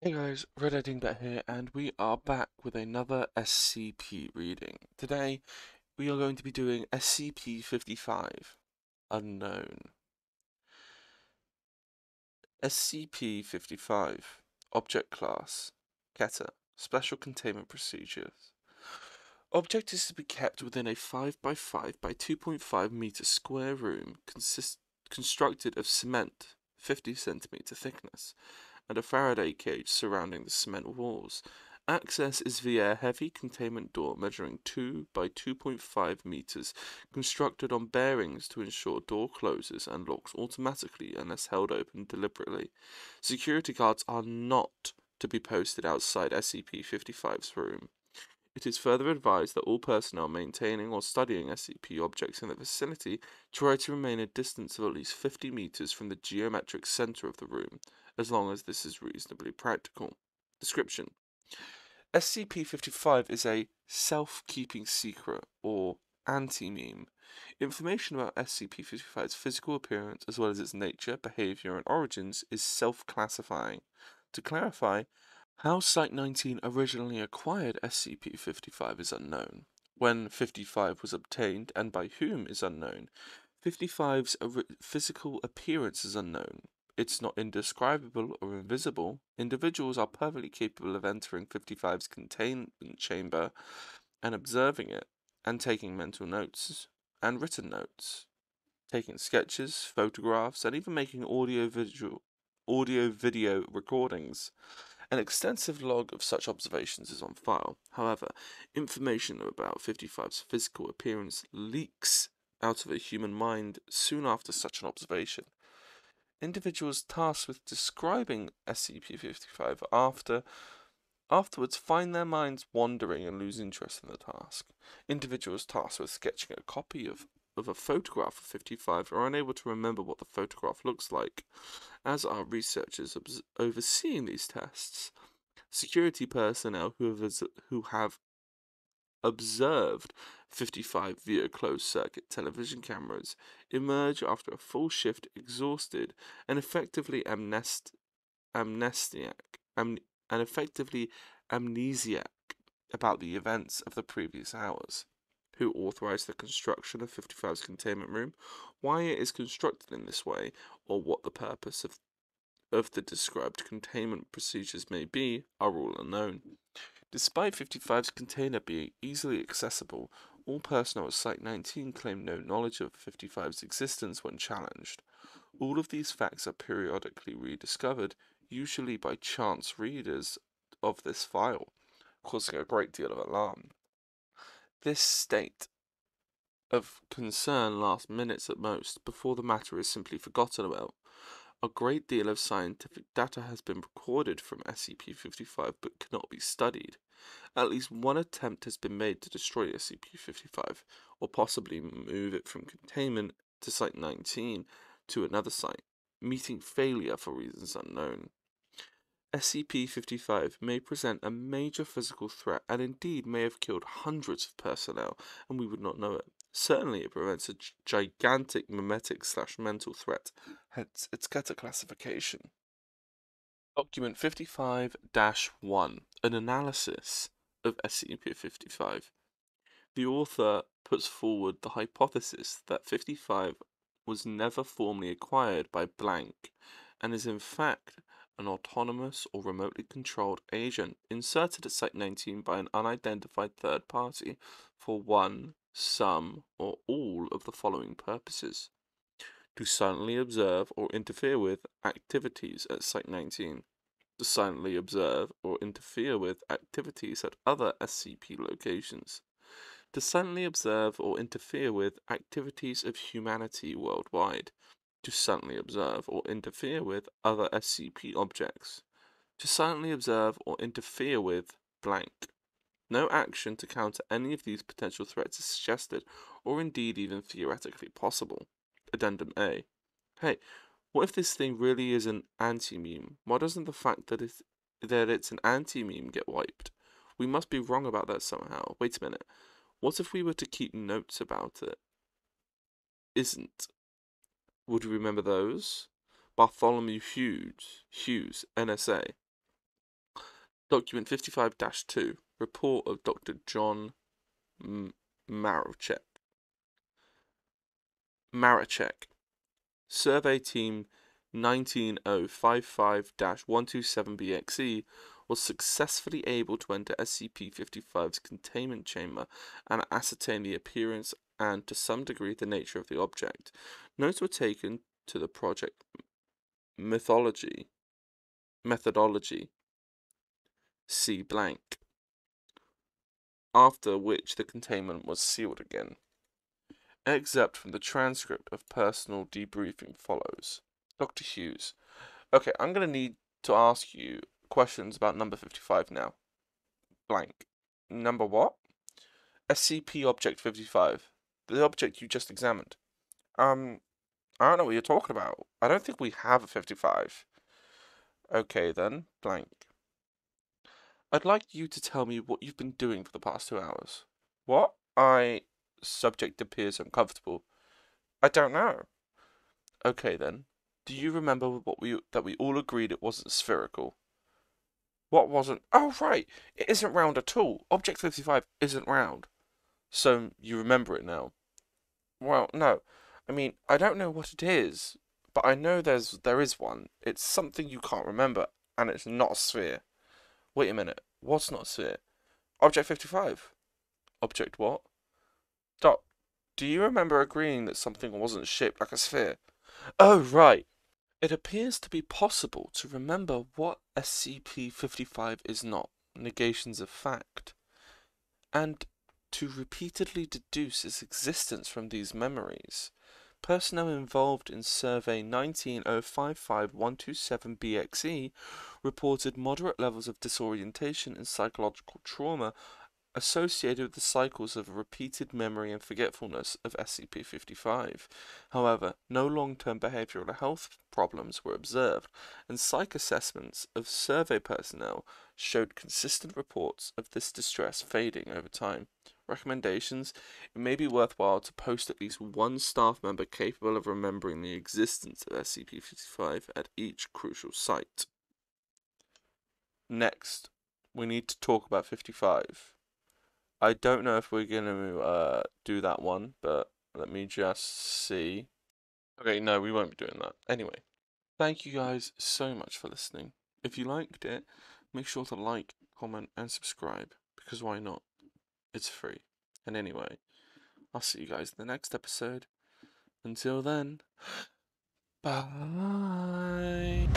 Hey guys, Red Dingbat here, and we are back with another SCP reading. Today, we are going to be doing SCP-55, Unknown. SCP-55, Object Class, Keter, Special Containment Procedures. Object is to be kept within a 5 by 5 by 2.5 meter square room constructed of cement, 50 centimeter thickness, and a Faraday cage surrounding the cement walls. Access is via a heavy containment door measuring 2 by 2.5 meters, constructed on bearings to ensure door closes and locks automatically unless held open deliberately. Security guards are not to be posted outside SCP-55's room. It is further advised that all personnel maintaining or studying SCP objects in the vicinity try to remain a distance of at least 50 meters from the geometric center of the room, as long as this is reasonably practical. Description: SCP-55 is a self-keeping secret, or anti-meme. Information about SCP-55's physical appearance, as well as its nature, behavior, and origins, is self-classifying. To clarify, how Site-19 originally acquired SCP-55 is unknown. When 55 was obtained, and by whom, is unknown. 55's physical appearance is unknown. It's not indescribable or invisible. Individuals are perfectly capable of entering 55's containment chamber and observing it, and taking mental notes and written notes, taking sketches, photographs, and even making audio-video recordings. An extensive log of such observations is on file. However, information about 55's physical appearance leaks out of a human mind soon after such an observation. Individuals tasked with describing SCP-55 afterwards find their minds wandering and lose interest in the task. Individuals tasked with sketching a copy of a photograph of 55 are unable to remember what the photograph looks like, as are researchers overseeing these tests. Security personnel who have observed 55 via closed-circuit television cameras emerge after a full shift exhausted and effectively amnesiac about the events of the previous hours. Who authorized the construction of 55's containment room, why it is constructed in this way, or what the purpose of the described containment procedures may be, are all unknown. Despite 55's container being easily accessible, all personnel at Site-19 claim no knowledge of 55's existence when challenged. All of these facts are periodically rediscovered, usually by chance readers of this file, causing a great deal of alarm. This state of concern lasts minutes at most, before the matter is simply forgotten about. A great deal of scientific data has been recorded from SCP-55 but cannot be studied. At least one attempt has been made to destroy SCP-55, or possibly move it from containment to Site-19 to another site, meeting failure for reasons unknown. SCP-55 may present a major physical threat and indeed may have killed hundreds of personnel, and we would not know it. Certainly it presents a gigantic memetic/mental threat, hence its Keter classification. Document 55-1, an analysis of SCP-55. The author puts forward the hypothesis that 55 was never formally acquired by blank, and is in fact an autonomous or remotely controlled agent inserted at Site-19 by an unidentified third party for one, some, or all of the following purposes: to silently observe or interfere with activities at Site-19, to silently observe or interfere with activities at other SCP locations, to silently observe or interfere with activities of humanity worldwide, to silently observe or interfere with other SCP objects, to silently observe or interfere with blank. No action to counter any of these potential threats is suggested, or indeed even theoretically possible. Addendum A. Hey, what if this thing really is an anti-meme? Why doesn't the fact that it's an anti-meme get wiped? We must be wrong about that somehow. Wait a minute. What if we were to keep notes about it? Isn't. Would you remember those? Bartholomew Hughes, NSA. Document 55-2, report of Dr. John Marachek. Survey Team 19055-127BXE was successfully able to enter SCP-55's containment chamber and ascertain the appearance and, to some degree, the nature of the object. Notes were taken to the project methodology, C blank, after which the containment was sealed again. Excerpt from the transcript of personal debriefing follows. Dr. Hughes. Okay, I'm going to need to ask you questions about number 55 now. Blank. Number what? SCP Object 55. The object you just examined. I don't know what you're talking about. I don't think we have a 55. Okay then, blank. I'd like you to tell me what you've been doing for the past 2 hours. What? Subject appears uncomfortable. I don't know. Okay then. Do you remember that we all agreed it wasn't spherical? What wasn't? Oh right, it isn't round at all. Object 55 isn't round. So you remember it now? Well, no. I mean, I don't know what it is, but I know there is one. It's something you can't remember, and it's not a sphere. Wait a minute. What's not a sphere? Object 55. Object what? Doc, do you remember agreeing that something wasn't shaped like a sphere? Oh, right. It appears to be possible to remember what SCP-55 is not, negations of fact, and to repeatedly deduce its existence from these memories. Personnel involved in Survey 19055-127BXE reported moderate levels of disorientation and psychological trauma associated with the cycles of repeated memory and forgetfulness of SCP-55. However, no long-term behavioral health problems were observed, and psych assessments of survey personnel showed consistent reports of this distress fading over time. Recommendations: it may be worthwhile to post at least one staff member capable of remembering the existence of SCP-55 at each crucial site. Next, we need to talk about 55. I don't know if we're going to do that one, but let me just see. Okay, no, we won't be doing that. Anyway, thank you guys so much for listening. If you liked it, make sure to like, comment, and subscribe, because why not? It's free. And anyway, I'll see you guys in the next episode. Until then, bye.